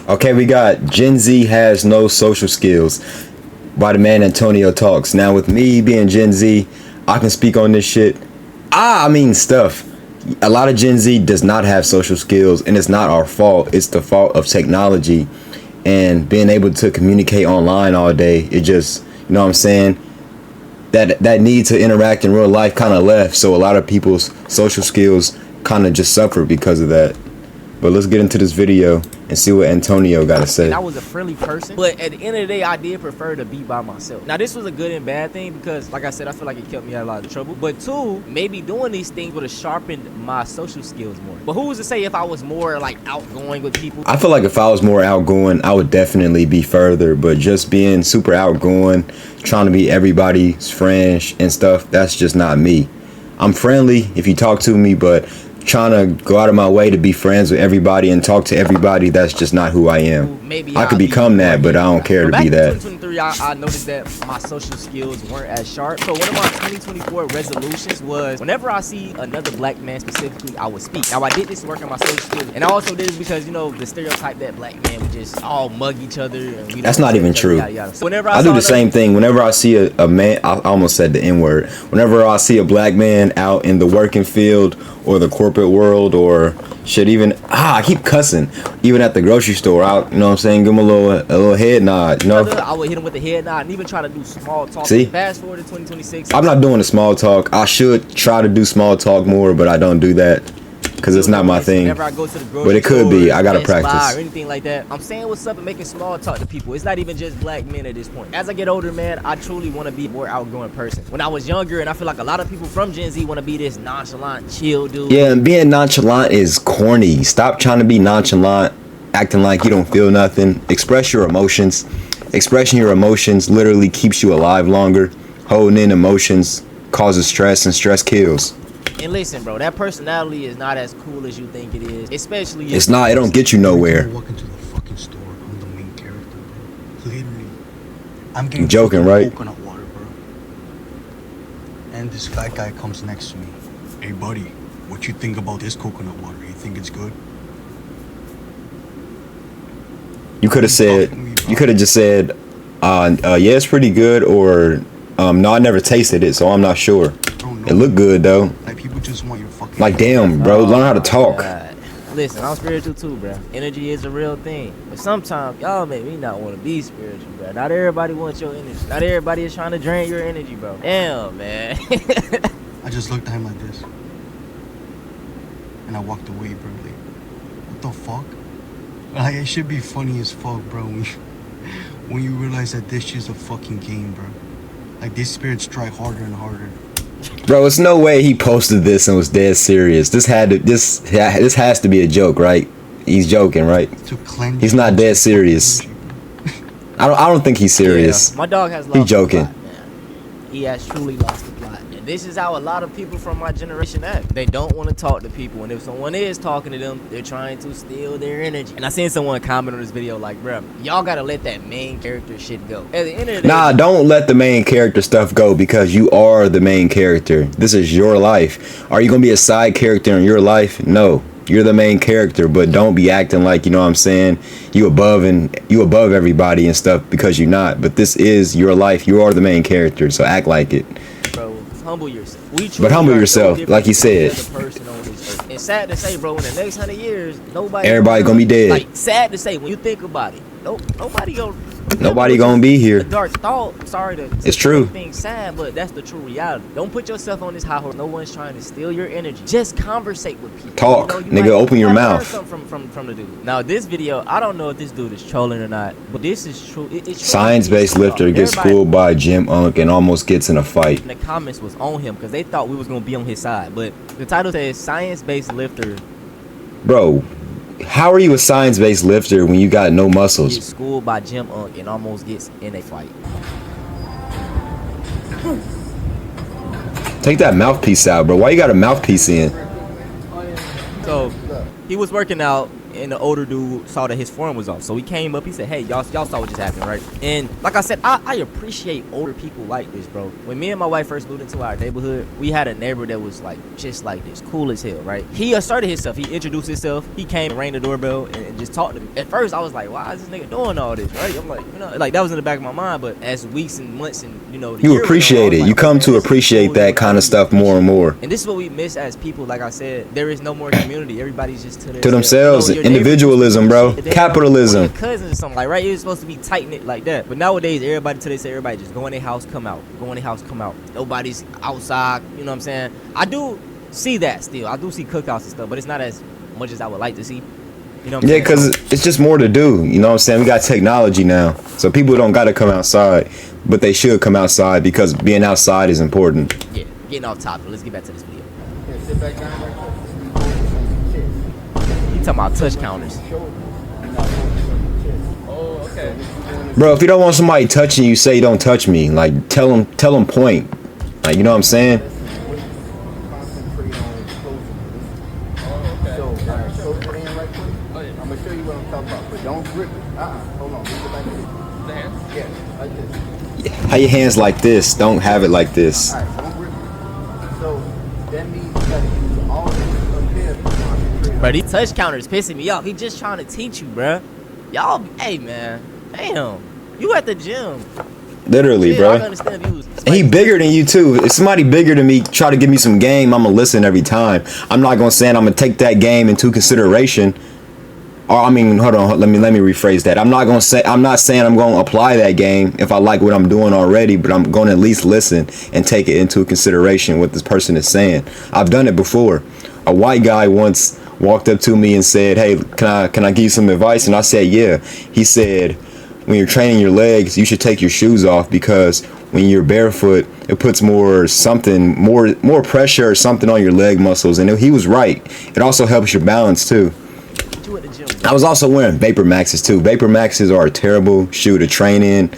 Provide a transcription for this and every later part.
Okay, we got Gen Z has no social skills by the man Antonio Talks. Now, with me being Gen Z, I can speak on this shit. I mean stuff. A lot of Gen Z does not have social skills, and it's not our fault. It's the fault of technology and being able to communicate online all day. It just, you know what I'm saying? That need to interact in real life kind of left. So a lot of people's social skills kind of just suffer because of that. But let's get into this video and see what Antonio got to say. And I was a friendly person, but at the end of the day, I did prefer to be by myself. Now, this was a good and bad thing because, like I said, I feel like it kept me out of a lot of trouble. But two, maybe doing these things would have sharpened my social skills more. But who was to say if I was more like outgoing with people? I feel like if I was more outgoing, I would definitely be further. But just being super outgoing, trying to be everybody's friend and stuff, that's just not me. I'm friendly if you talk to me, but trying to go out of my way to be friends with everybody and talk to everybody, that's just not who I am. Maybe I could become that, but I don't care to be that. Back in 2023, I noticed that my social skills weren't as sharp. So one of my 2024 resolutions was whenever I see another black man specifically, I would speak. Now, I did this to work on my social skills, and I also did this because, you know, the stereotype that black men would just all mug each other. And we that's not even true. So whenever I do the same thing. Whenever I see a man, I almost said the N-word. Whenever I see a black man out in the working field or the corporate world or shit, even I keep cussing even at the grocery store out, you know what I'm saying, give him a little head nod, you know. I would hit him with the head nod and even try to do small talk. See, fast forward to 2026, I'm not doing the small talk. I should try to do small talk more, but I don't do that because it's not my thing. Whenever I go to the grocery but it could be. I gotta practice or anything like that. I'm saying what's up and making small talk to people. It's not even just black men at this point. As I get older, man, I truly want to be a more outgoing person. When I was younger, and I feel like a lot of people from Gen Z want to be this nonchalant, chill dude. Yeah, and being nonchalant is corny. Stop trying to be nonchalant, acting like you don't feel nothing. Express your emotions. Expressing your emotions literally keeps you alive longer. Holding in emotions causes stress, and stress kills. And listen, bro, that personality is not as cool as you think it is. Especially it's not. It don't get you nowhere. Walk into the fucking store. I'm the main character, bro. Literally, I'm getting joking, right? Coconut water, bro. And this fat guy comes next to me. Hey, buddy, what you think about this coconut water? You think it's good? You could have said. You could have just said, yeah, it's pretty good, or no, I never tasted it, so I'm not sure. It looked good though. Like people just want your fucking. Like damn, bro, learn how to talk. Listen, I'm spiritual too, bro. Energy is a real thing, but sometimes y'all make me not want to be spiritual, bro. Not everybody wants your energy. Not everybody is trying to drain your energy, bro. Damn, man. I just looked at him like this, and I walked away, bro. Like, what the fuck? Like, it should be funny as fuck, bro. When you realize that this shit's a fucking game, bro. Like, these spirits try harder and harder. Bro, it's no way he posted this and was dead serious. This has to be a joke, right? He's joking, right? He's not dead serious. I don't think he's serious. Yeah, my dog has lost. He's joking. The plot, man. He has truly lost the plot. And this is how a lot of people from my generation act. They don't want to talk to people, and if someone is talking to them, they're trying to steal their energy. And I seen someone comment on this video like, bro, y'all gotta let that main character shit go. At the end of the day, nah, don't let the main character stuff go, because you are the main character. This is your life. Are you gonna be a side character in your life? No, you're the main character, but don't be acting like, you know what I'm saying, you above everybody and stuff, because you're not. But this is your life. You are the main character, so act like it. Bro, humble yourself. But humble yourself, like he said. It's sad to say, bro, in the next 100 years, everybody gonna be dead. Like, sad to say, when you think about it, nobody gonna be here. A dark thought. Sorry to it's true. Things sad, but that's the true reality. Don't put yourself on this high horse. No one's trying to steal your energy. Just conversate with people. Talk, nigga. Open your mouth. From the dude. Now this video, I don't know if this dude is trolling or not, but this is true. It's science-based lifter gets schooled by Jim Unk and almost gets in a fight. And the comments was on him because they thought we was gonna be on his side, but the title says science-based lifter. Bro, how are you a science-based lifter when you got no muscles? Gets schooled by Jim Unk and almost gets in a fight. Take that mouthpiece out, bro. Why you got a mouthpiece in? So he was working out and the older dude saw that his form was off. So he came up, he said, hey, y'all saw what just happened, right? And like I said, I appreciate older people like this, bro. When me and my wife first moved into our neighborhood, we had a neighbor that was like just like this, cool as hell, right? He asserted himself, he introduced himself, he came and rang the doorbell and just talked to me. At first I was like, why is this nigga doing all this, right? I'm like, you know, like that was in the back of my mind, but as weeks and months and you know, you appreciate it. Like, you come to appreciate that kind of stuff more and more. And this is what we miss as people. Like I said, there is no more community. Everybody's just to themselves. You know, individualism, bro. Capitalism. Your cousins or something like, right? You're supposed to be tight knit like that. But nowadays, everybody just go in their house, come out. Go in their house, come out. Nobody's outside. You know what I'm saying? I do see that still. I do see cookouts and stuff, but it's not as much as I would like to see. You know what I'm saying? Because it's just more to do. You know what I'm saying? We got technology now. So people don't got to come outside, but they should come outside because being outside is important. Yeah, getting off topic. Let's get back to this video. Yeah, sit back down right there. You talking about touch counters. Oh, okay. Bro, if you don't want somebody touching you, say don't touch me. Like tell them point. Like, you know what I'm saying? Concentrate on closing it. Oh, okay. So, all right, close it in right quick. Oh, yeah. I'm gonna show you what I'm talking about, but don't grip it. Hold on. Leave it like this. The hands? Yeah, like this. Have your hands like this. Don't have it like this. All right, don't grip it. So that means you gotta use all this up here to concentrate. Bro, these touch counters pissing me off. He just trying to teach you, bro. Y'all, hey, man. Damn. You at the gym. Literally, Yeah, bro. I understand if you was And he bigger than you too. If somebody bigger than me try to give me some game, I'ma listen every time. I'm not gonna say I'm gonna take that game into consideration. Or I mean, hold on, let me rephrase that. I'm not saying I'm gonna apply that game if I like what I'm doing already, but I'm gonna at least listen and take it into consideration what this person is saying. I've done it before. A white guy once walked up to me and said, "Hey, can I give you some advice?" And I said, "Yeah." He said, "When you're training your legs, you should take your shoes off because when you're barefoot, it puts more pressure or something on your leg muscles." And he was right. It also helps your balance too. you at the gym. I was also wearing Vapor Maxes too. Vapor Maxes are a terrible shoe to train in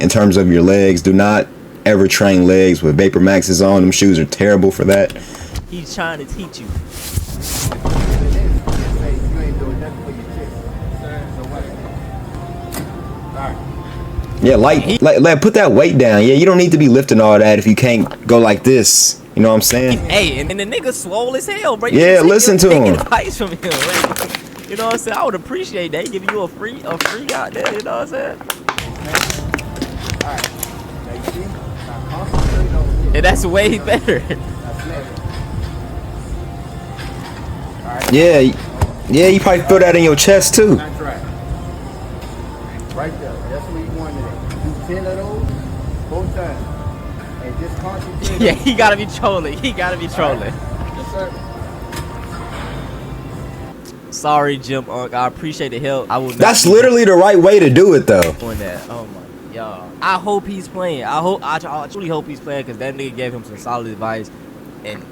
terms of your legs. Do not ever train legs with Vapor Maxes on. Them shoes are terrible for that. He's trying to teach you. Hey, you ain't doing nothing for your chest. So what? All right. Yeah, put that weight down. Yeah, you don't need to be lifting all that if you can't go like this. You know what I'm saying? Hey, and the nigga swole as hell, bro. Yeah, listen to him. Advice from him, right? You know what I'm saying? I would appreciate that. He giving you a free out there. You know what I'm saying? All right. Now you see? Now concentrate on this. And that's way better. That's next. All right. Yeah, you probably feel that in your chest too. That's right. Right there. That's where you want it. Do 10 of those both times. And just concentrate. Yeah, he gotta be trolling. He gotta be trolling. Yes, sir. Sorry, Jim Unk. I appreciate the help. I will. That's literally the right way to do it though. Doing that. Oh my, y'all. I hope he's playing. I truly hope he's playing because that nigga gave him some solid advice. And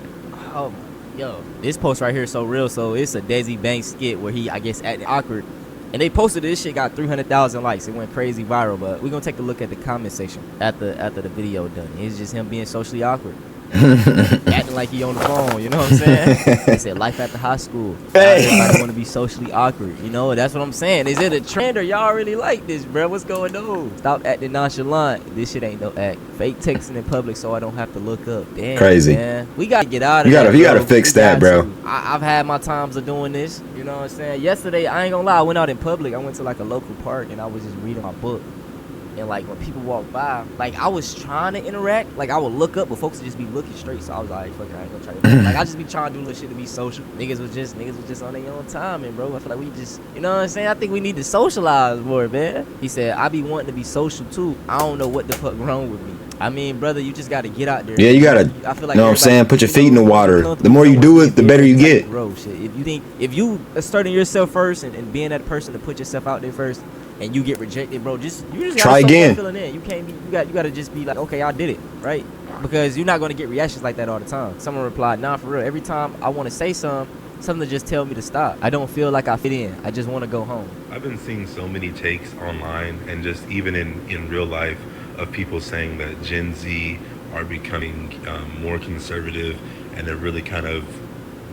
oh my, yo, this post right here is so real. So it's a Desi Banks skit where he, I guess, acting awkward. And they posted this shit, got 300,000 likes. It went crazy viral. But we're gonna take a look at the comment section after the video done. It's just him being socially awkward. Acting like he on the phone, you know what I'm saying? They said life after high school. Hey. Everybody want to be socially awkward, you know? That's what I'm saying. Is it a trend or y'all really like this, bro? What's going on? Stop acting nonchalant. This shit ain't no act. Fake texting in public so I don't have to look up. Damn, Crazy. man. We gotta get out of You that. gotta bro. fix We that, got bro. to. I've had my times of doing this, you know what I'm saying? Yesterday, I ain't gonna lie, I went out in public. I went to like a local park and I was just reading my book. And like when people walk by, like I was trying to interact, like I would look up, but folks would just be looking straight. So I was like, fuck it, I ain't gonna try to. Like I just be trying to do little shit to be social. Niggas was just on their own time, and bro, I feel like we just, you know what I'm saying? I think we need to socialize more, man. He said, I be wanting to be social too. I don't know what the fuck wrong with me. I mean, brother, you just gotta get out there. Yeah, you gotta. I feel like know what I'm saying? Put your feet in the water. you know, The more you do it, the better you get. Bro, shit. If you asserting yourself first and being that person to put yourself out there first, and you get rejected, bro, you just try again. Feeling in. You can't be. You gotta just be like, okay, I did it, right? Because you're not gonna get reactions like that all the time. Someone replied, nah, for real. Every time I want to say something to just tell me to stop. I don't feel like I fit in. I just want to go home. I've been seeing so many takes online and just even in real life of people saying that Gen Z are becoming more conservative and they're really kind of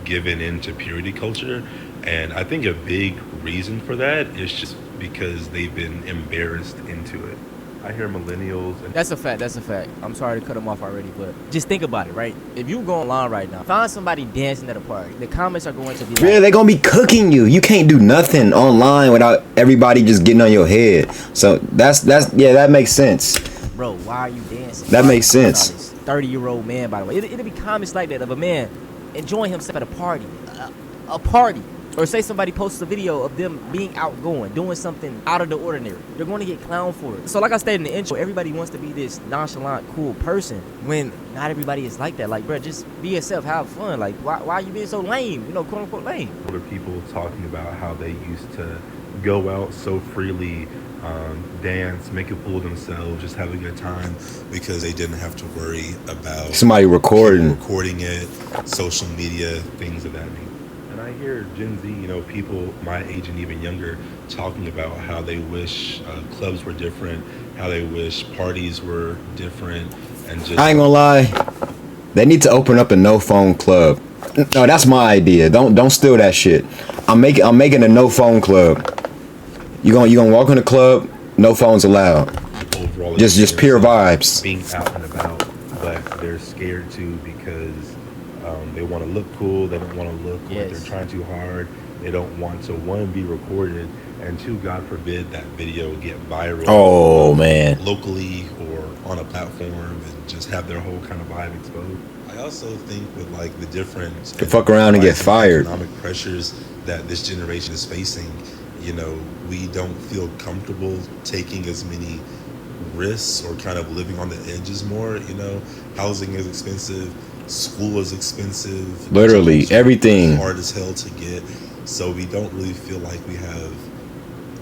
given into purity culture. And I think a big reason for that. It's just because they've been embarrassed into it. I hear millennials and That's a fact. That's a fact. I'm sorry to cut him off already, but just think about it, right? If you go online right now, find somebody dancing at a party, the comments are going to be Yeah, like, they're gonna be cooking you. You can't do nothing online without everybody just getting on your head. So that's yeah, that makes sense. bro, why are you dancing? That Why makes are you doing sense. all this? 30-year-old man, by the way. It'll be comments like that of a man enjoying himself at a party. A party. Or say somebody posts a video of them being outgoing, doing something out of the ordinary. They're going to get clowned for it. So like I stated in the intro, everybody wants to be this nonchalant, cool person when not everybody is like that. Like, bro, just be yourself, have fun. Like, why are you being so lame? You know, quote unquote lame. older people talking about how they used to go out so freely, dance, make a fool of themselves, just have a good time because they didn't have to worry about Somebody recording. it, social media, things of that nature. And I hear Gen Z, you know, people my age and even younger talking about how they wish clubs were different, how they wish parties were different, and just I ain't gonna lie. They need to open up a no phone club. No, that's my idea. Don't steal that shit. I'm making a no phone club. You gonna walk in the club, no phones allowed. overall Just pure experience of vibes. being out and about, but they're scared to because they want to look cool. They don't want to look like Yes. they're trying too hard. They don't want to, one, be recorded, and two, God forbid that video get viral Oh man. locally or on a platform and just have their whole kind of vibe exposed. I also think with like the different To fuck around and get rising fired. economic pressures that this generation is facing, you know, we don't feel comfortable taking as many risks or kind of living on the edges more. You know, housing is expensive, school is expensive, Literally, jobs are everything. hard as hell to get. So we don't really feel like we have,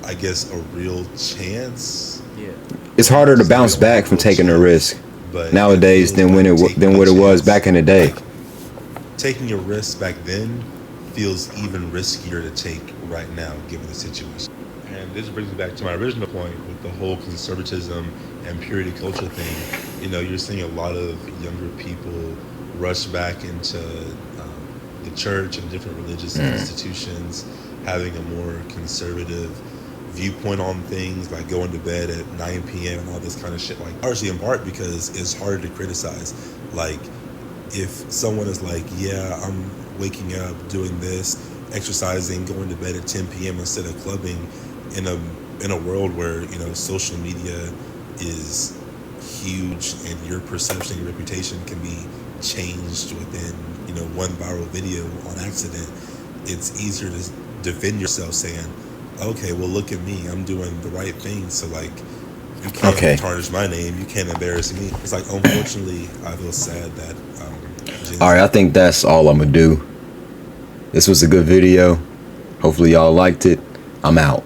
I guess, a real chance. Yeah. It's harder to bounce back from taking a risk But nowadays it than feels when like taking than a what it was chance. back in the day. Like, taking a risk back then feels even riskier to take right now, given the situation. And this brings me back to my original point with the whole conservatism and purity culture thing. You know, you're seeing a lot of younger people rush back into the church and different religious institutions, having a more conservative viewpoint on things, like going to bed at 9 p.m. and all this kind of shit. Like, partially in part because it's harder to criticize. Like, if someone is like, yeah, I'm waking up, doing this, exercising, going to bed at 10 p.m. instead of clubbing, in a world where, you know, social media is huge and your perception, your reputation can be changed within, you know, one viral video on accident, it's easier to defend yourself saying, okay, well, look at me, I'm doing the right thing, so like, you can't Okay. tarnish my name, you can't embarrass me. It's like, unfortunately, I feel sad that Gen All right, I think that's all I'm gonna do. This was a good video. Hopefully y'all liked it. I'm out.